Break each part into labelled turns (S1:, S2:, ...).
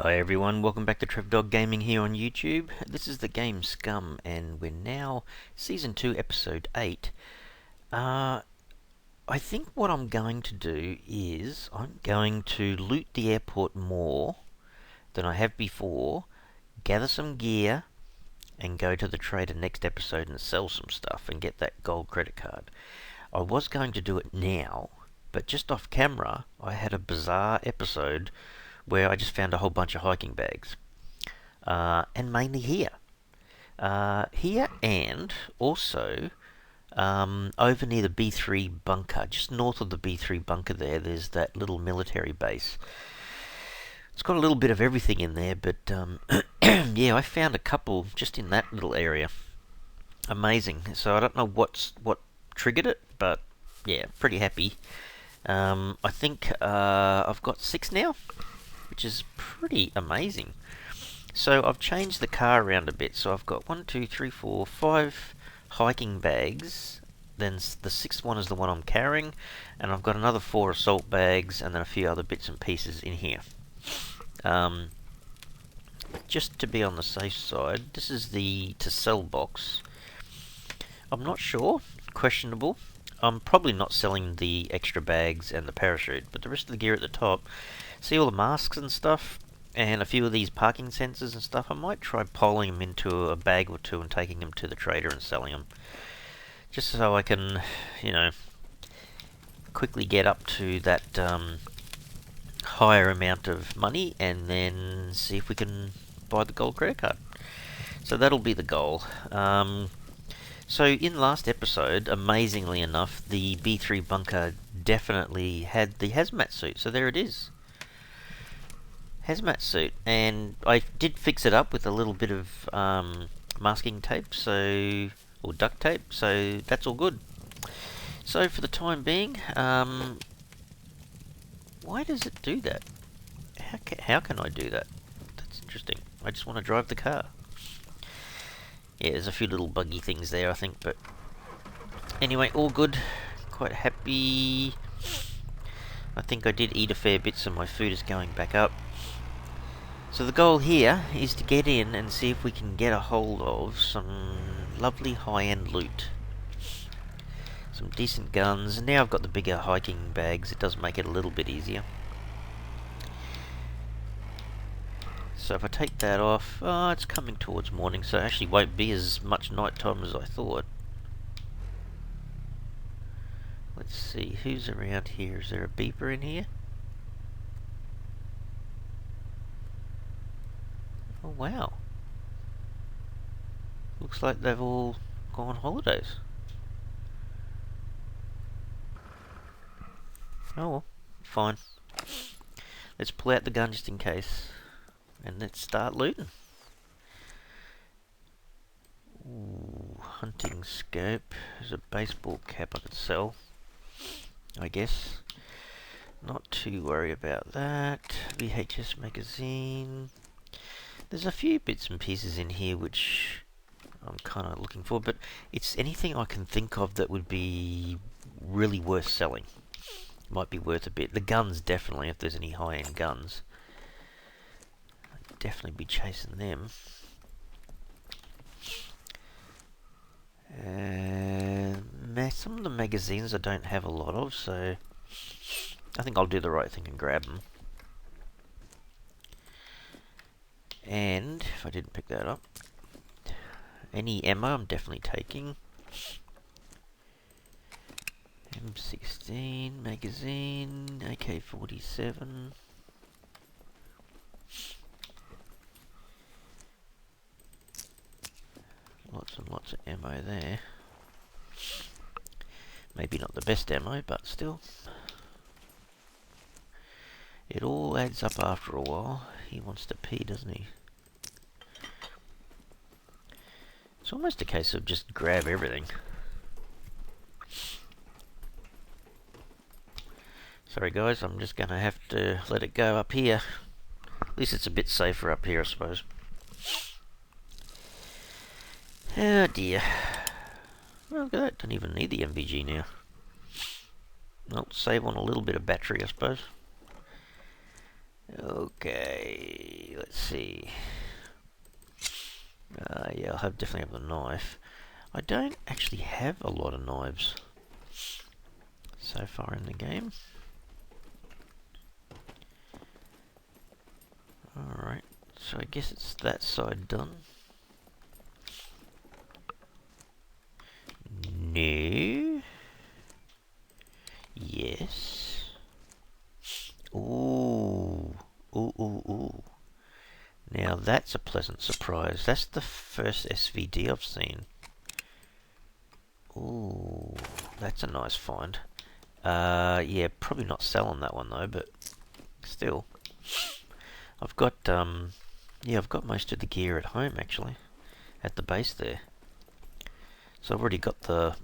S1: Hi everyone, welcome back to Trev Dog Gaming here on YouTube. This is the game Scum, and we're now Season 2, Episode 8. I think what I'm going to do is I'm going to loot the airport more than I have before, gather some gear, and go to the trader next episode and sell some stuff and get that gold credit card. I was going to do it now, but just off camera I had a bizarre episode where I just found a whole bunch of hiking bags. And mainly here. Here and also over near the B3 bunker, just north of the B3 bunker there's that little military base. It's got a little bit of everything in there, but yeah, I found a couple just in that little area. Amazing. So I don't know what triggered it, but yeah, pretty happy. I think I've got 6 now, which is pretty amazing. So I've changed the car around a bit. So I've got 1, 2, 3, 4, 5 hiking bags. Then the 6th one is the one I'm carrying, and I've got another 4 assault bags, and then a few other bits and pieces in here. Just to be on the safe side, this is the to sell box. I'm not sure, questionable. I'm probably not selling the extra bags and the parachute, but the rest of the gear at the top. See all the masks and stuff, and a few of these parking sensors and stuff. I might try polling them into a bag or two and taking them to the trader and selling them, just so I can, quickly get up to that higher amount of money, and then see if we can buy the gold credit card. So that'll be the goal. So in last episode, amazingly enough, the B3 bunker definitely had the hazmat suit. So there it is. Hazmat suit. And I did fix it up with a little bit of masking tape, or duct tape, so that's all good. So for the time being, why does it do that? How can I do that? That's interesting. I just want to drive the car. Yeah, there's a few little buggy things there, I think, but anyway, all good. Quite happy. I think I did eat a fair bit, so my food is going back up. So the goal here is to get in and see if we can get a hold of some lovely high-end loot. Some decent guns. And now I've got the bigger hiking bags, it does make it a little bit easier. So if I take that off, it's coming towards morning, so it actually won't be as much night time as I thought. Let's see, who's around here? Is there a beeper in here? Oh wow. Looks like they've all gone on holidays. Oh well, fine. Let's pull out the gun just in case. And let's start looting. Ooh, hunting scope. There's a baseball cap I could sell, I guess. Not too worried about that. VHS magazine. There's a few bits and pieces in here which I'm kind of looking for, but it's anything I can think of that would be really worth selling. Might be worth a bit. The guns, definitely, if there's any high-end guns. I'd definitely be chasing them. Some of the magazines I don't have a lot of, so I think I'll do the right thing and grab them. And if I didn't pick that up, any ammo I'm definitely taking. M16 magazine, AK-47. Lots and lots of ammo there. Maybe not the best ammo, but still. It all adds up after a while. He wants to pee, doesn't he? It's almost a case of just grab everything. Sorry guys, I'm just going to have to let it go up here. At least it's a bit safer up here, I suppose. Oh dear. Well, look at that, don't even need the MVG now. I'll save on a little bit of battery, I suppose. Okay, let's see. Yeah, I'll definitely have the knife. I don't actually have a lot of knives so far in the game. Alright, so I guess it's that side done. No. Yes. Ooh. Ooh, ooh, ooh. Now that's a pleasant surprise. That's the first SVD I've seen. Ooh, that's a nice find. Yeah, probably not selling that one though, but still. I've got, yeah, I've got most of the gear at home actually, at the base there. So I've already got the,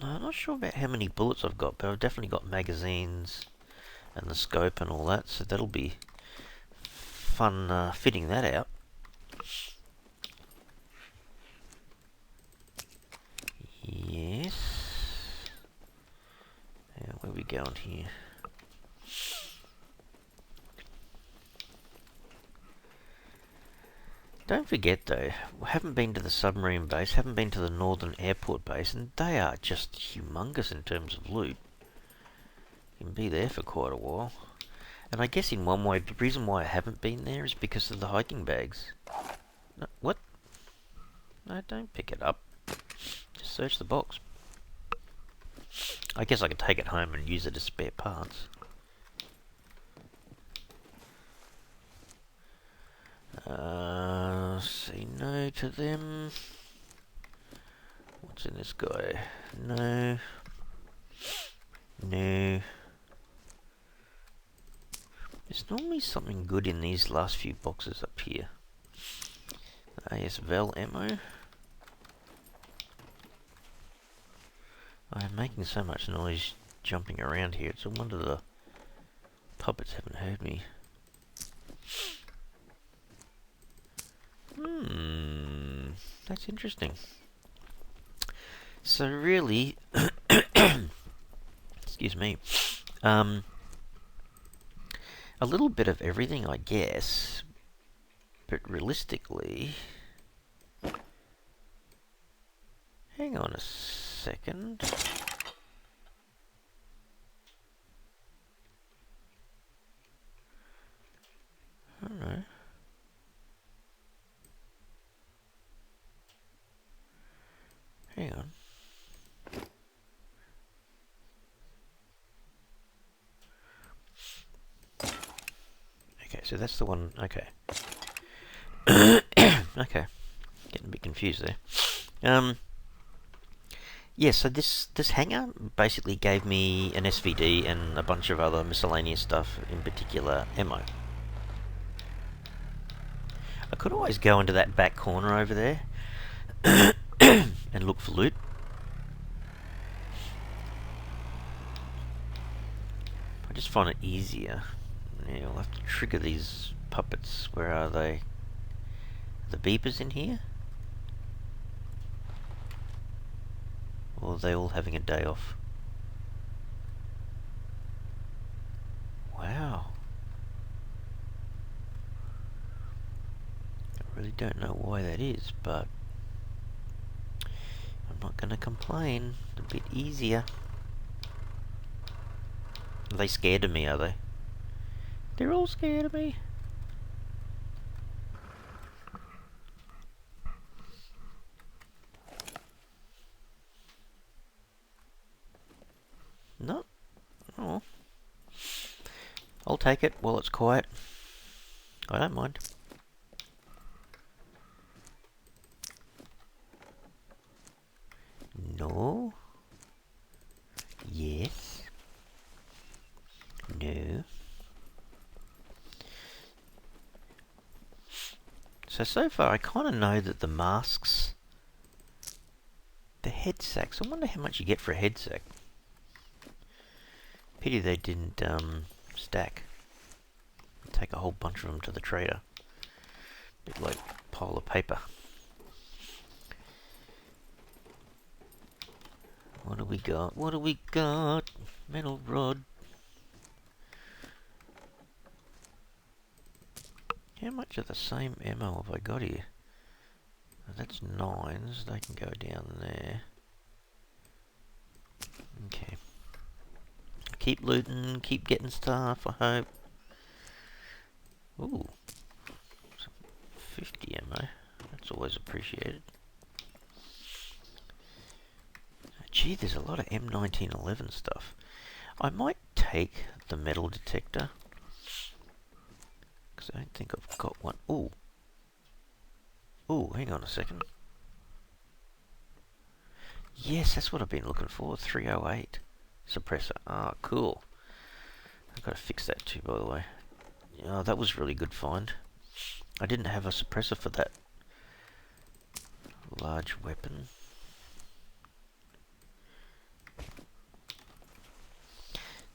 S1: I'm not sure about how many bullets I've got, but I've definitely got magazines and the scope and all that, so that'll be fun fitting that out. Yes. Now, where are we going here? Don't forget though, we haven't been to the submarine base, haven't been to the northern airport base, and they are just humongous in terms of loot. You can be there for quite a while. And I guess in one way, the reason why I haven't been there is because of the hiking bags. No, what? No, don't pick it up. Just search the box. I guess I could take it home and use it as spare parts. Say no to them. What's in this guy? No. No. There's normally something good in these last few boxes up here. ASVEL ammo. I'm making so much noise jumping around here. It's a wonder the puppets haven't heard me. That's interesting. So really, excuse me, a little bit of everything, I guess, but realistically, hang on a second. I don't know. Hang on. Okay, so that's the one. Okay. Okay. Getting a bit confused there. Yeah, so this hangar basically gave me an SVD and a bunch of other miscellaneous stuff, in particular ammo. I could always go into that back corner over there and look for loot. I just find it easier. Yeah, I'll have to trigger these puppets. Where are they? The beepers in here? Or are they all having a day off? Wow. I really don't know why that is, but I'm not going to complain. It's a bit easier. Are they scared of me, are they? They're all scared of me. No. Oh. I'll take it while it's quiet. I don't mind. No. Yes. No. So far I kind of know that the masks, the head sacks, I wonder how much you get for a head sack. Pity they didn't stack. Take a whole bunch of them to the trader. Bit like a pile of paper. What do we got? What do we got? Metal rod. How much of the same ammo have I got here? That's 9s, they can go down there. Okay. Keep looting, keep getting stuff, I hope. Ooh. 50 ammo. That's always appreciated. Gee, there's a lot of M1911 stuff. I might take the metal detector, because I don't think I've got one. Ooh. Ooh, hang on a second. Yes, that's what I've been looking for. 308 suppressor. Ah, cool. I've got to fix that too, by the way. Oh, that was really good find. I didn't have a suppressor for that large weapon.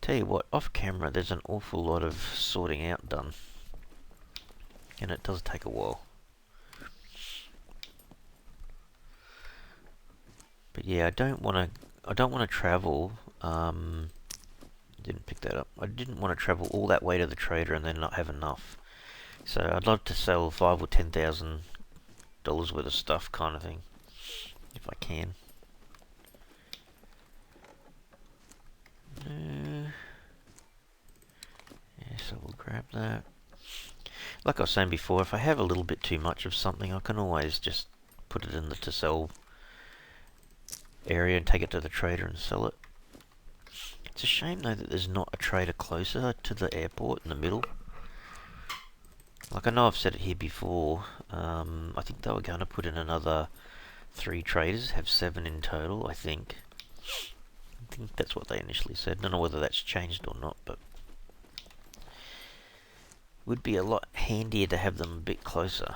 S1: Tell you what, off camera there's an awful lot of sorting out done. And it does take a while. But yeah, I don't want to travel, didn't pick that up. I didn't want to travel all that way to the trader and then not have enough. So I'd love to sell $5,000 or $10,000 worth of stuff, kind of thing, if I can. Yeah, so we'll grab that. Like I was saying before, if I have a little bit too much of something, I can always just put it in the to sell area and take it to the trader and sell it. It's a shame though that there's not a trader closer to the airport in the middle. Like, I know I've said it here before, I think they were going to put in another 3 traders, have 7 in total, I think. I think that's what they initially said. Don't know whether that's changed or not, but would be a lot handier to have them a bit closer.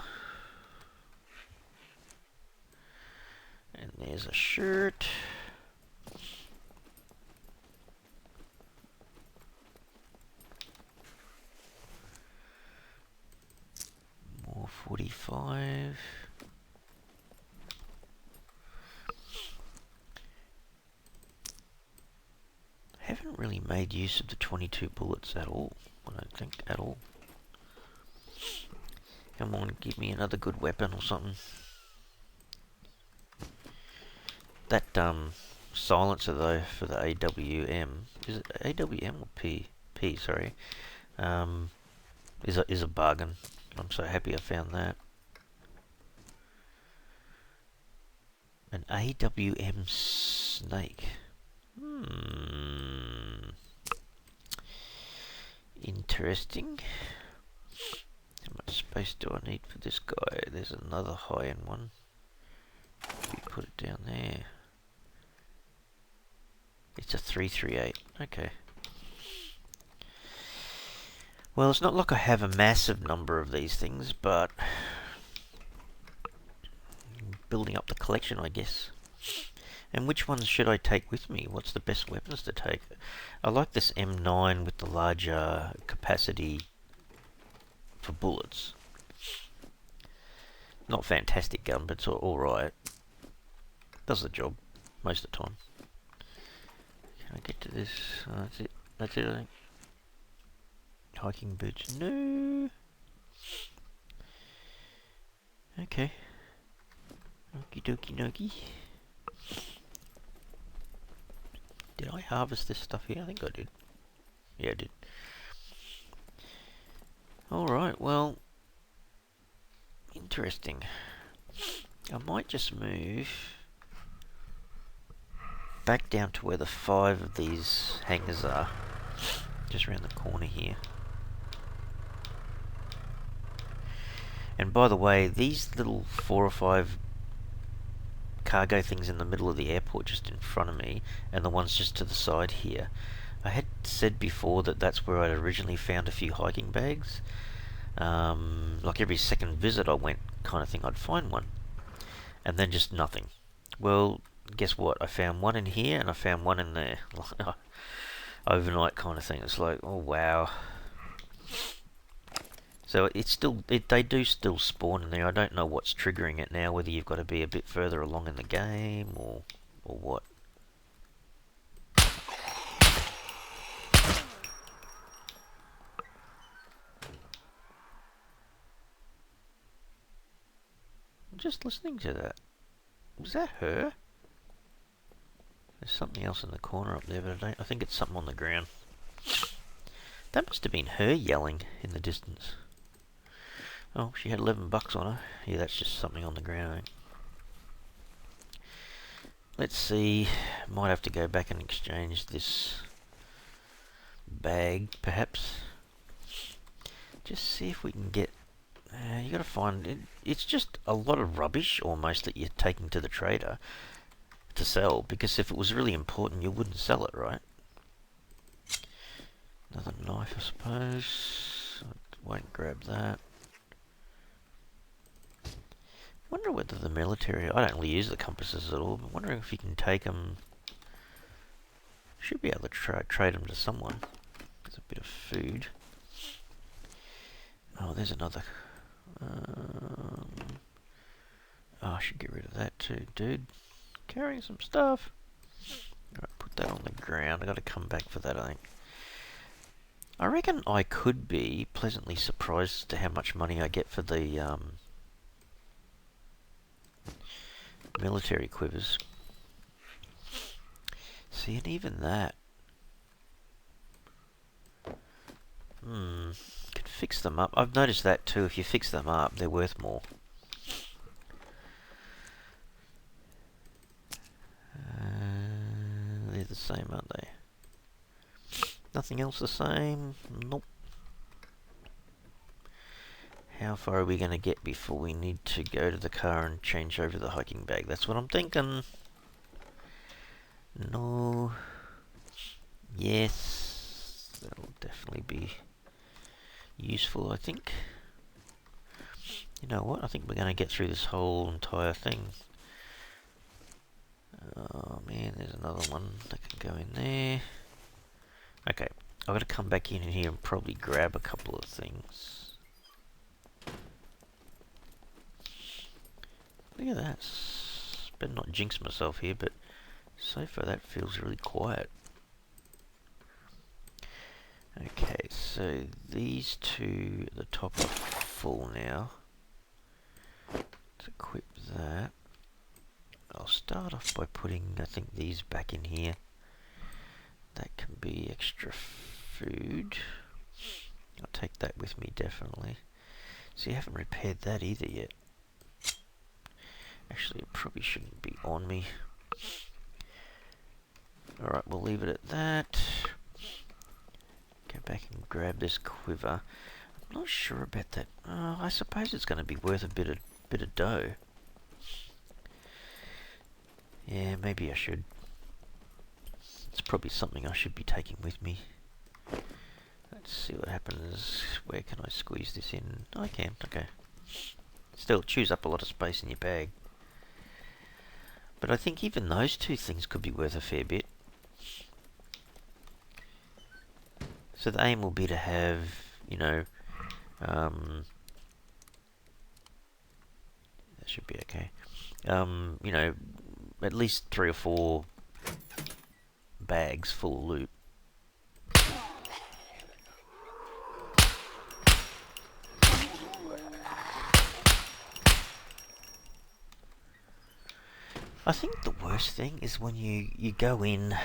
S1: And there's a shirt. More 45. Haven't really made use of the 22 bullets at all. I don't think at all. Come on, give me another good weapon or something. That silencer though for the AWM, is it AWM or P? P, sorry. Is a bargain. I'm so happy I found that. An AWM snake. Interesting. How much space do I need for this guy? There's another high-end one. We put it down there. It's a 338. Okay. Well, it's not like I have a massive number of these things, but building up the collection, I guess. And which ones should I take with me? What's the best weapons to take? I like this M9 with the larger capacity for bullets. Not fantastic gun, but it's alright. Does the job most of the time. Can I get to this? Oh, that's it. That's it, I think. Hiking boots. No. Okay. Okie dokie dokie. Did I harvest this stuff here? I think I did. Yeah, I did. Alright, well. Interesting. I might just move back down to where the 5 of these hangars are. Just around the corner here. And by the way, these little 4 or 5 cargo things in the middle of the airport just in front of me, and the ones just to the side here, I had said before that that's where I'd originally found a few hiking bags. Like every second visit I went, kind of thing, I'd find one. And then just nothing. Well, guess what? I found one in here and I found one in there. Overnight kind of thing. It's like, oh wow. So it's still, they do still spawn in there. I don't know what's triggering it now, whether you've got to be a bit further along in the game or what. Just listening to that. Was that her? There's something else in the corner up there, but I think it's something on the ground. That must have been her yelling in the distance. Oh, she had $11 on her. Yeah, that's just something on the ground. Let's see. Might have to go back and exchange this bag, perhaps. Just see if we can get... you gotta find... It's just a lot of rubbish, almost, that you're taking to the trader to sell. Because if it was really important, you wouldn't sell it, right? Another knife, I suppose. I won't grab that. Wonder whether the military... I don't really use the compasses at all, but wondering if you can take them... Should be able to trade them to someone. There's a bit of food. Oh, there's another... oh, I should get rid of that too, dude. Carrying some stuff. Alright, put that on the ground. I gotta come back for that, I think. I reckon I could be pleasantly surprised as to how much money I get for the military quivers. See, and even that. Could fix them up. I've noticed that too. If you fix them up, they're worth more. They're the same, aren't they? Nothing else the same? Nope. How far are we going to get before we need to go to the car and change over the hiking bag? That's what I'm thinking. No. Yes. That'll definitely be useful, I think. You know what? I think we're going to get through this whole entire thing. Oh man, there's another one that can go in there. Okay, I've got to come back in here and probably grab a couple of things. Look at that. Better not jinx myself here, but so far that feels really quiet. Okay, so these two at the top are full now. Let's equip that. I'll start off by putting, I think, these back in here. That can be extra food. I'll take that with me, definitely. See, I haven't repaired that either yet. Actually, it probably shouldn't be on me. Alright, we'll leave it at that. Go back and grab this quiver. I'm not sure about that. I suppose it's going to be worth a bit of dough. Yeah, maybe I should. It's probably something I should be taking with me. Let's see what happens. Where can I squeeze this in? I can, okay. Still, it chews up a lot of space in your bag. But I think even those two things could be worth a fair bit. So the aim will be to have, you know, that should be okay. You know, at least 3 or 4 bags full of loot. I think the worst thing is when you go in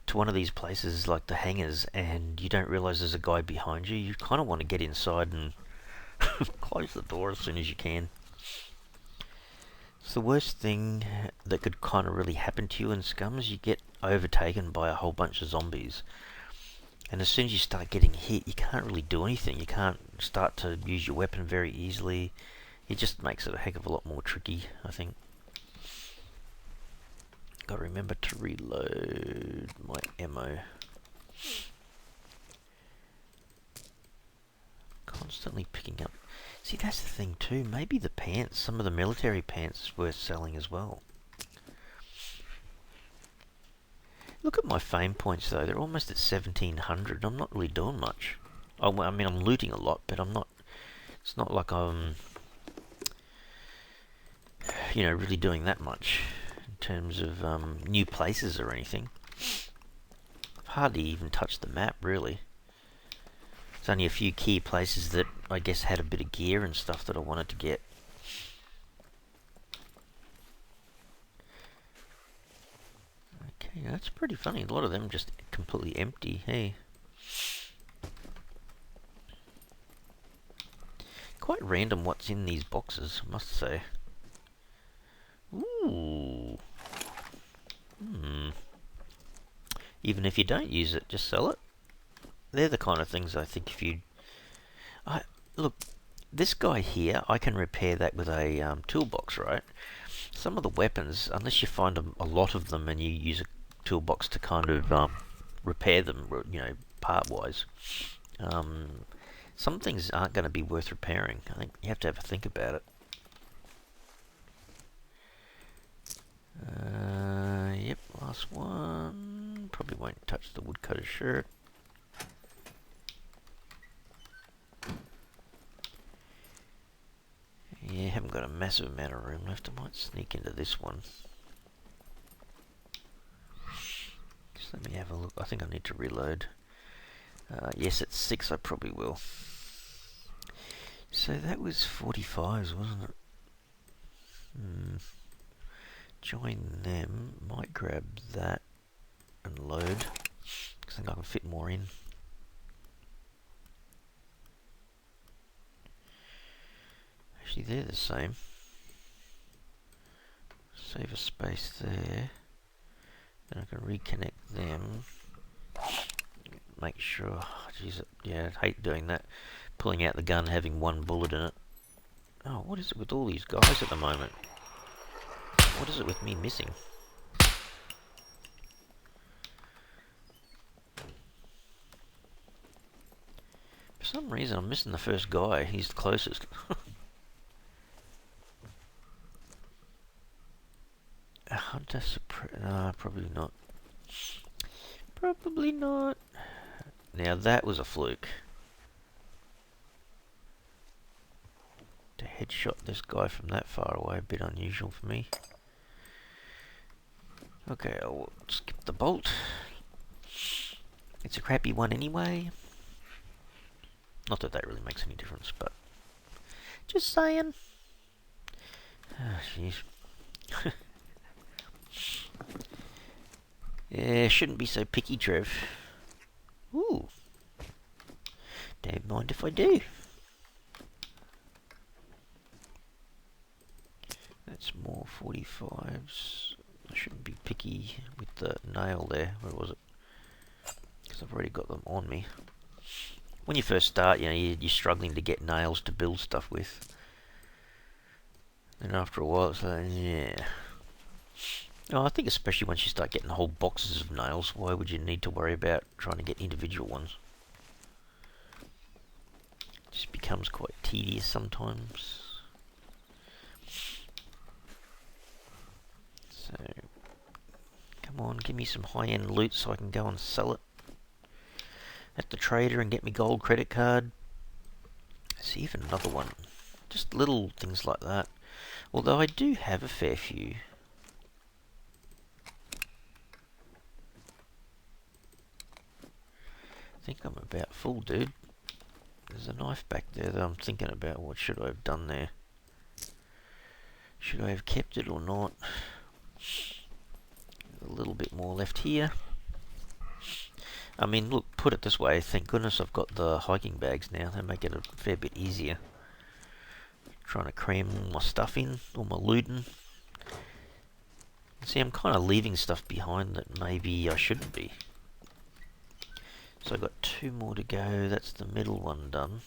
S1: to one of these places like the hangars and you don't realise there's a guy behind you. You kind of want to get inside and close the door as soon as you can. It's the worst thing that could kind of really happen to you in Scum is you get overtaken by a whole bunch of zombies. And as soon as you start getting hit, you can't really do anything. You can't start to use your weapon very easily. It just makes it a heck of a lot more tricky, I think. Gotta remember to reload my ammo. Constantly picking up. See, that's the thing too. Maybe the pants, some of the military pants is worth selling as well. Look at my fame points though. They're almost at 1700. I'm not really doing much. I mean, I'm looting a lot, but I'm not... It's not like I'm... you know, really doing that much. In terms of new places or anything. I've hardly even touched the map, really. There's only a few key places that I guess had a bit of gear and stuff that I wanted to get. Yeah, that's pretty funny. A lot of them just completely empty. Hey, quite random what's in these boxes, I must say. Ooh. Hmm. Even if you don't use it, just sell it. They're the kind of things I think if you... look, this guy here, I can repair that with a toolbox, right? Some of the weapons, unless you find a lot of them and you use a toolbox to kind of repair them, part-wise, some things aren't going to be worth repairing. I think you have to have a think about it. Yep, last one. Probably won't touch the woodcutter shirt. Yeah, haven't got a massive amount of room left. I might sneak into this one. Just let me have a look. I think I need to reload. Yes, at 6 I probably will. So that was 45s, wasn't it? Join them. Might grab that and load. I think I can fit more in. Actually, they're the same. Save a space there. Then I can reconnect them. Make sure. Jeez, yeah, I hate doing that. Pulling out the gun, having one bullet in it. Oh, what is it with all these guys at the moment? What is it with me missing? For some reason, I'm missing the first guy. He's the closest. A hunter no, probably not. Probably not. Now that was a fluke. To headshot this guy from that far away, a bit unusual for me. Okay, I'll skip the bolt. It's a crappy one anyway. Not that that really makes any difference, but just saying. Ah, jeez. Yeah, shouldn't be so picky, Trev. Ooh. Don't mind if I do. That's more 45s. I shouldn't be picky with the nail there. Where was it? Because I've already got them on me. When you first start, you're struggling to get nails to build stuff with. And after a while, it's like, yeah. Oh, I think especially once you start getting whole boxes of nails, why would you need to worry about trying to get individual ones? It just becomes quite tedious sometimes. So, come on, give me some high-end loot so I can go and sell it at the trader and get me gold credit card. See, even another one. Just little things like that. Although I do have a fair few. I think I'm about full, dude. There's a knife back there that I'm thinking about. What should I have done there? Should I have kept it or not? A little bit more left here. I mean, look, put it this way. Thank goodness I've got the hiking bags now. They make it a fair bit easier. Trying to cram all my stuff in, all my looting. See, I'm kind of leaving stuff behind that maybe I shouldn't be. So I've got 2 more to go. That's the middle one done.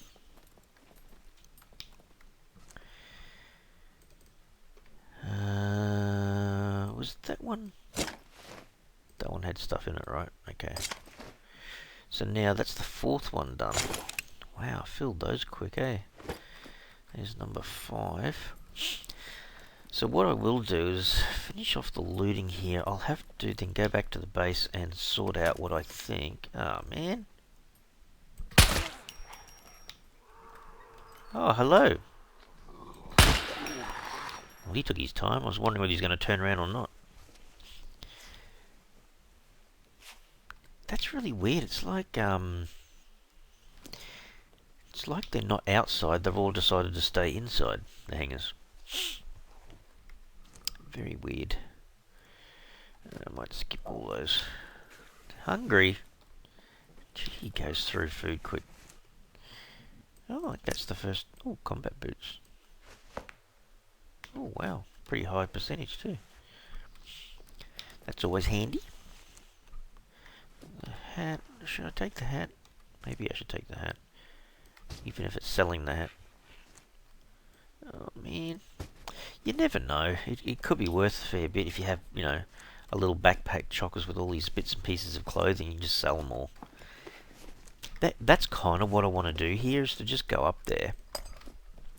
S1: Was that one? That one had stuff in it, right? Okay. So now that's the 4th one done. Wow, I filled those quick, eh? There's number 5. So what I will do is finish off the looting here. I'll have to then go back to the base and sort out what I think. Oh, man. Oh, hello. Well, he took his time. I was wondering whether he's going to turn around or not. That's really weird. It's like they're not outside. They've all decided to stay inside the hangars. Very weird. I might skip all those. Hungry? Gee, he goes through food quick. Oh, that's the first... Oh, combat boots. Oh, wow. Pretty high percentage, too. That's always handy. The hat. Should I take the hat? Maybe I should take the hat. Even if it's selling the hat. Oh, man. You never know. It could be worth a fair bit if you have, you know, a little backpack chockers with all these bits and pieces of clothing. You just sell them all. That's kind of what I want to do here, is to just go up there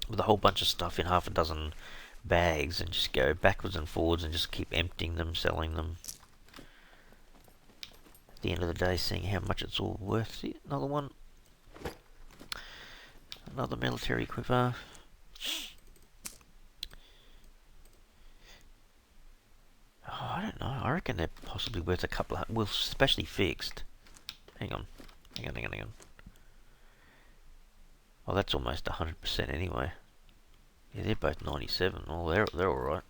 S1: with a whole bunch of stuff in half a dozen bags and just go backwards and forwards and just keep emptying them, selling them. At the end of the day, seeing how much it's all worth. See, another one. Another military quiver. Oh, I don't know. I reckon they're possibly worth a couple of... Well, especially fixed. Hang on. Hang on. Oh, that's almost 100% anyway. Yeah, they're both 97. Oh, they're alright.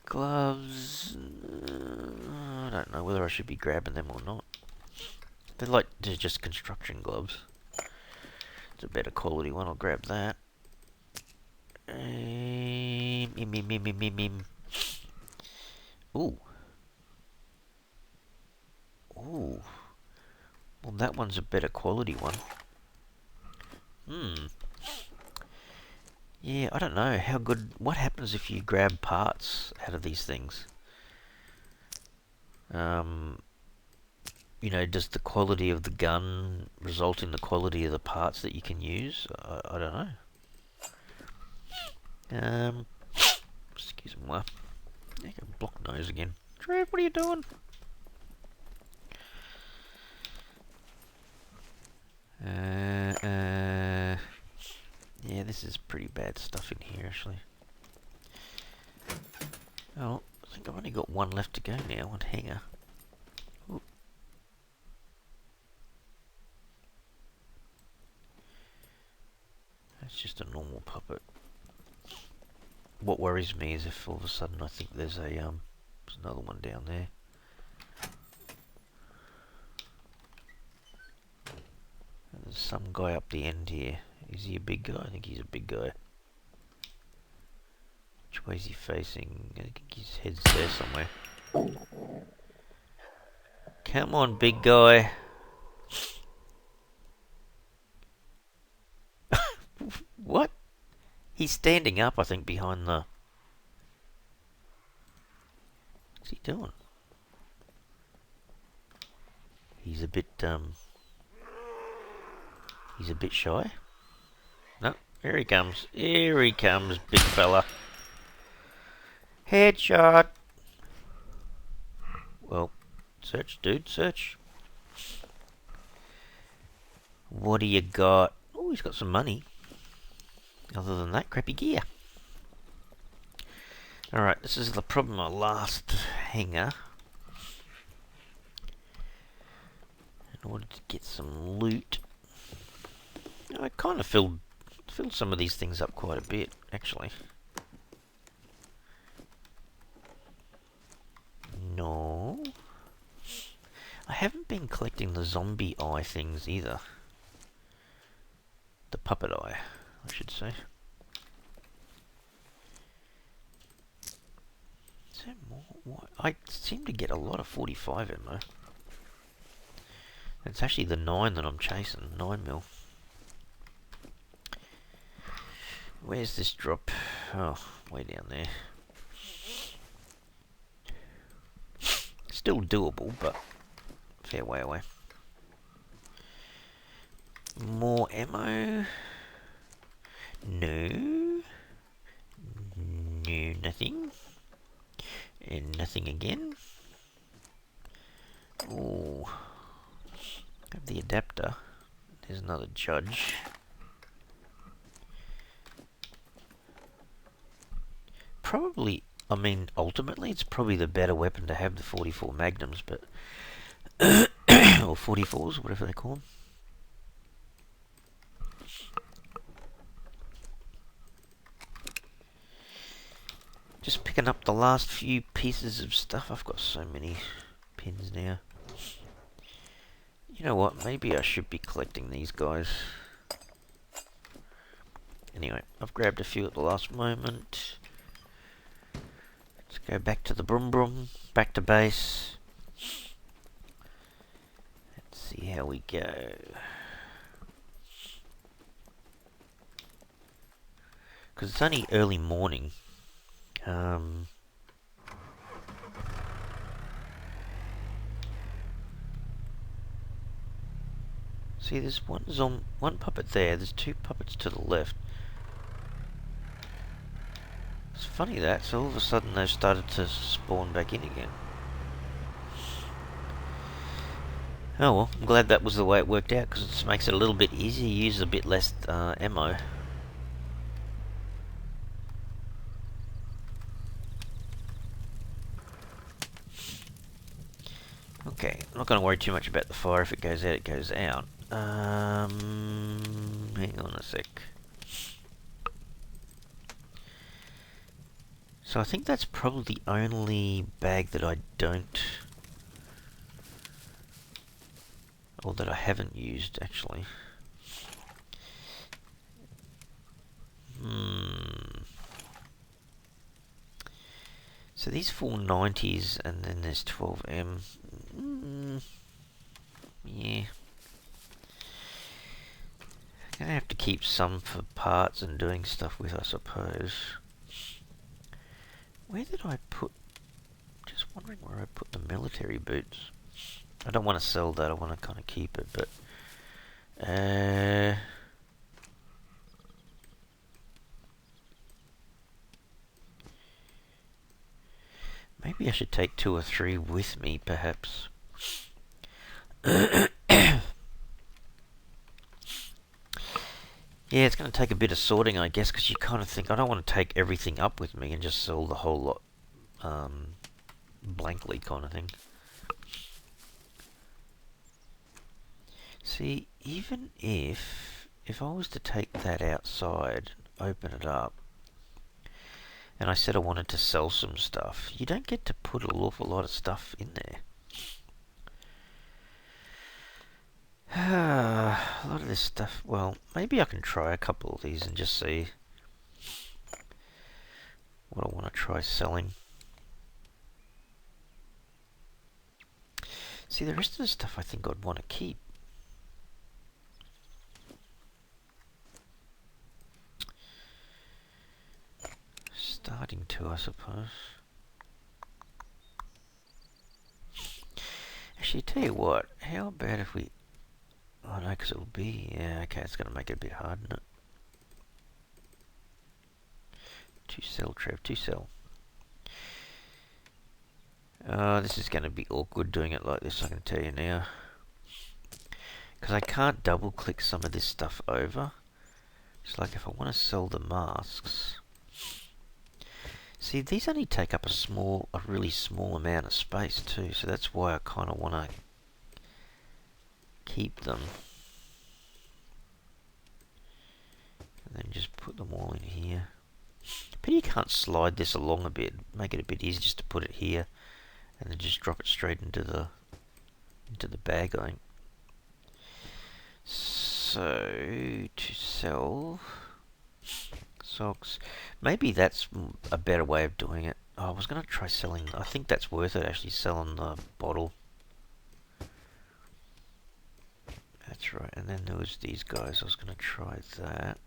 S1: Gloves... I don't know whether I should be grabbing them or not. They're just construction gloves. It's a better quality one. I'll grab that. Ooh. Ooh. Well, that one's a better quality one. Yeah, I don't know how good... What happens if you grab parts out of these things? You know, does the quality of the gun result in the quality of the parts that you can use? I don't know. Excuse me. I can block nose again. Trev, what are you doing? Yeah, this is pretty bad stuff in here, actually. Oh, I think I've only got one left to go now, one hanger. Ooh. That's just a normal puppet. What worries me is if all of a sudden I think there's another one down there. And there's some guy up the end here. Is he a big guy? I think he's a big guy. Which way is he facing? I think his head's there somewhere. Come on, big guy. What? He's standing up, I think, behind the... What's he doing? He's a bit shy. No, here he comes. Here he comes, big fella. Headshot. Well, search, dude, search. What do you got? Oh, he's got some money. Other than that, crappy gear. Alright, this is probably my last hanger. In order to get some loot. I kind of filled some of these things up quite a bit, actually. No. I haven't been collecting the zombie eye things either. The puppet eye, I should say. Is there more? What? I seem to get a lot of 45 ammo. It's actually the 9 that I'm chasing, 9mm. Where's this drop? Oh, way down there. Still doable, but fair way away. More ammo? No. No, nothing. And nothing again. Oh. Have the adapter. There's another judge. Probably, I mean, ultimately, it's probably the better weapon to have, the 44 Magnums, but... or 44s, whatever they call them. Just picking up the last few pieces of stuff. I've got so many pins now. You know what? Maybe I should be collecting these guys. Anyway, I've grabbed a few at the last moment. Let's go back to the Brum Brum. Back to base. Let's see how we go. Because it's only early morning. See, there's one puppet there. There's two puppets to the left. It's funny that. So all of a sudden they've started to spawn back in again. Oh well, I'm glad that was the way it worked out, because it makes it a little bit easier. You use a bit less ammo. Okay, I'm not going to worry too much about the fire. If it goes out, it goes out. Hang on a sec. So I think that's probably the only bag that I don't... or that I haven't used, actually. So these 490s, and then there's 12M. Yeah. Gonna have to keep some for parts and doing stuff with, I suppose. Where did I put... just wondering where I put the military boots. I don't want to sell that, I want to kind of keep it, but... maybe I should take 2 or 3 with me, perhaps. Yeah, it's going to take a bit of sorting, I guess, because you kind of think, I don't want to take everything up with me and just sell the whole lot blankly, kind of thing. See, even if I was to take that outside, open it up, and I said I wanted to sell some stuff, you don't get to put an awful lot of stuff in there. A lot of this stuff, well, maybe I can try a couple of these and just see what I want to try selling. See, the rest of the stuff I think I'd want to keep. Starting to, I suppose. Actually, tell you what, how about if we... oh no, because it'll be... yeah, okay, it's going to make it a bit hard, isn't it? 2 cell, Trev, 2 cell. This is going to be awkward doing it like this, I can tell you now. Because I can't double click some of this stuff over. It's like if I want to sell the masks... see, these only take up a really small amount of space too, so that's why I kind of want to keep them. And then just put them all in here. But you can't slide this along a bit, make it a bit easier just to put it here, and then just drop it straight into the bag, I think. So, to sell socks. Maybe that's a better way of doing it. Oh, I was going to try selling... I think that's worth it, actually, selling the bottle. That's right. And then there was these guys. I was going to try that.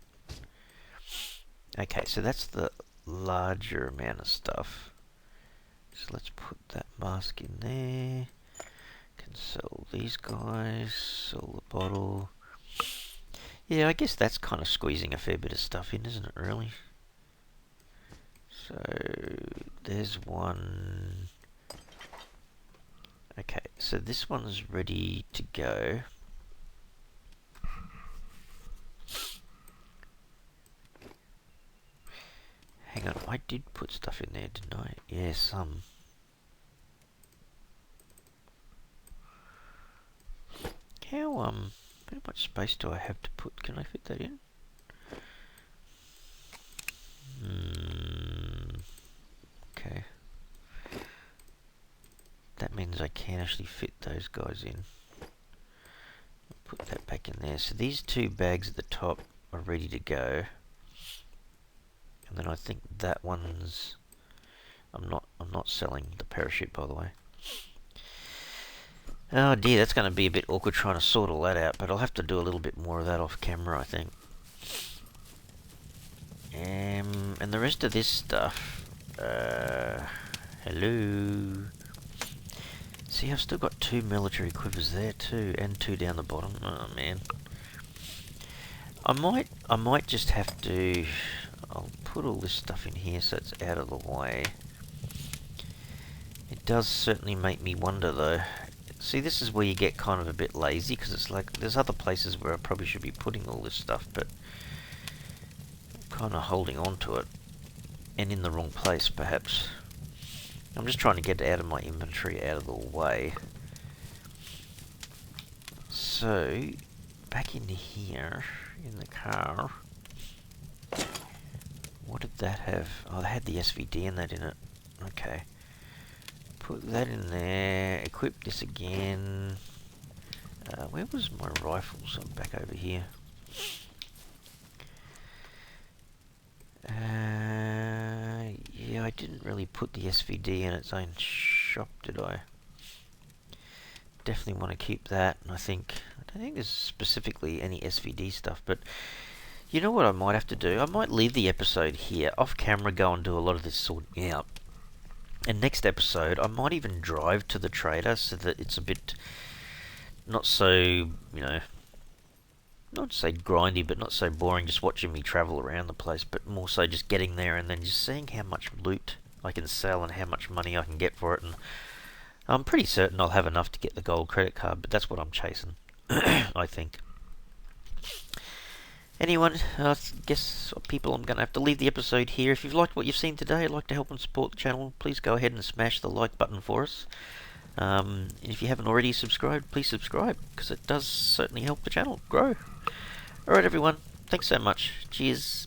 S1: Okay, so that's the larger amount of stuff. So let's put that mask in there. Can sell these guys. Sell the bottle. Yeah, I guess that's kind of squeezing a fair bit of stuff in, isn't it, really? So, there's one... okay, so this one's ready to go. Hang on, I did put stuff in there, didn't I? Yeah, some. How much space do I have to put? Can I fit that in? means I can actually fit those guys in. Put that back in there. So these two bags at the top are ready to go. And then I think that one's... I'm not selling the parachute, by the way. Oh dear, that's going to be a bit awkward trying to sort all that out, but I'll have to do a little bit more of that off camera, I think. And the rest of this stuff... hello... See, I've still got 2 military quivers there too, and 2 down the bottom. Oh man. I might just have to... I'll put all this stuff in here so it's out of the way. It does certainly make me wonder though. See, this is where you get kind of a bit lazy, because it's like, there's other places where I probably should be putting all this stuff, but I'm kind of holding on to it. And in the wrong place, perhaps. I'm just trying to get it out of my inventory, out of the way. So, back in here, in the car. What did that have? Oh, they had the SVD and that in it. Okay. Put that in there. Equip this again. Where was my rifles? I'm back over here. Yeah, I didn't really put the SVD in its own shop, did I? Definitely want to keep that, and I don't think there's specifically any SVD stuff, but you know what I might have to do? I might leave the episode here, off camera, go and do a lot of this sorting out. And next episode, I might even drive to the trader so that it's a bit not so, you know, not to say grindy, but not so boring just watching me travel around the place, but more so just getting there and then just seeing how much loot I can sell and how much money I can get for it. And I'm pretty certain I'll have enough to get the gold credit card, but that's what I'm chasing, I think. Anyway, I guess, people, I'm going to have to leave the episode here. If you've liked what you've seen today, I'd like to help and support the channel. Please go ahead and smash the like button for us. If you haven't already subscribed, please subscribe, because it does certainly help the channel grow. Alright everyone, thanks so much. Cheers.